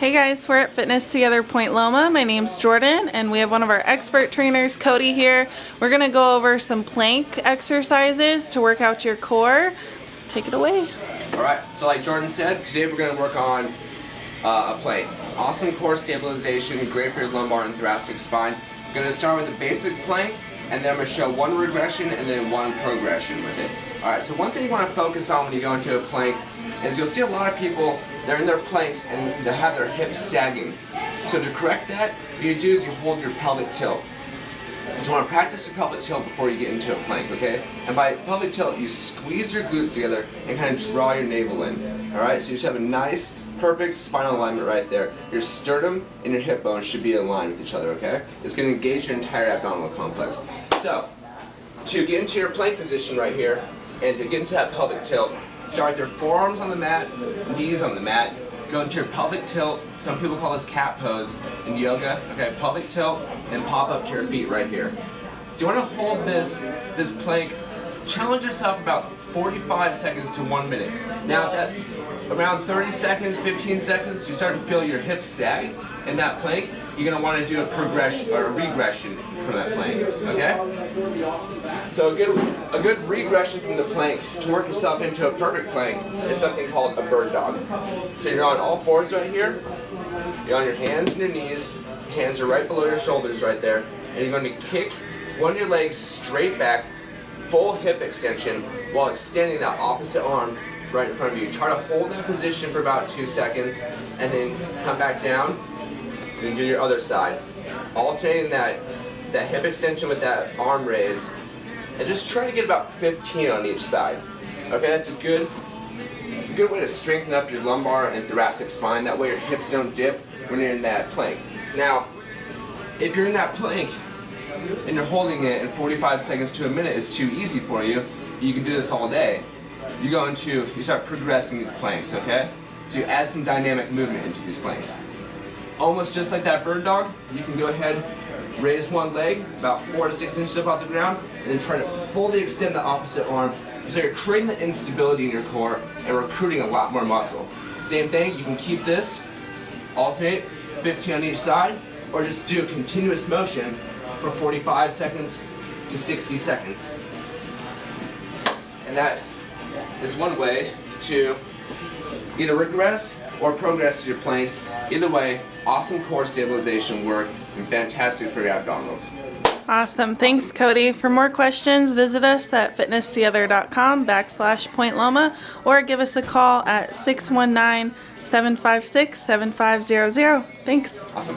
Hey guys, we're at Fitness Together Point Loma. My name's Jordan and we have one of our expert trainers, Cody, here. We're going to go over some plank exercises to work out your core. Take it away. Alright, so like Jordan said, today we're going to work on a plank. Awesome core stabilization, great for your lumbar and thoracic spine. We're going to start with the basic plank, and then I'm going to show one regression and then one progression with it. Alright, so one thing you want to focus on when you go into a plank is you'll see a lot of people, they're in their planks and they have their hips sagging. So to correct that, what you do is you hold your pelvic tilt. So you want to practice your pelvic tilt before you get into a plank, okay? And by pelvic tilt, you squeeze your glutes together and kind of draw your navel in. Alright, so you should have a nice, perfect spinal alignment right there. Your sternum and your hip bones should be in line with each other, okay? It's going to engage your entire abdominal complex. So, to get into your plank position right here, and to get into that pelvic tilt, start with your forearms on the mat, knees on the mat, go into your pelvic tilt. Some people call this cat pose in yoga. Okay, pelvic tilt, and pop up to your feet right here. So you want to hold this plank, challenge yourself about 45 seconds to 1 minute. Now that around 30 seconds, 15 seconds, you start to feel your hips sag in that plank, you're going to want to do a progression or a regression from that plank, okay? So a good regression from the plank to work yourself into a perfect plank is something called a bird dog. So you're on all fours right here, you're on your hands and your knees, hands are right below your shoulders right there, and you're going to kick one of your legs straight back, full hip extension, while extending that opposite arm right in front of you. Try to hold that position for about 2 seconds, and then come back down, and do your other side. Alternating that hip extension with that arm raise, and just try to get about 15 on each side. Okay, that's a good way to strengthen up your lumbar and thoracic spine. That way your hips don't dip when you're in that plank. Now, if you're in that plank and you're holding it in 45 seconds to a minute is too easy for you, you can do this all day. You start progressing these planks, okay? So you add some dynamic movement into these planks. Almost just like that bird dog, you can go ahead, raise one leg about 4 to 6 inches up off the ground, and then try to fully extend the opposite arm. So you're creating the instability in your core and recruiting a lot more muscle. Same thing, you can keep this, alternate 15 on each side, or just do a continuous motion for 45 seconds to 60 seconds. And that is one way to either regress or progress your planks. Either way, awesome core stabilization work and fantastic for your abdominals. Awesome. Thanks, Cody. For more questions, visit us at fitnesstogether.com/Point Loma or give us a call at 619-756-7500. Thanks. Awesome.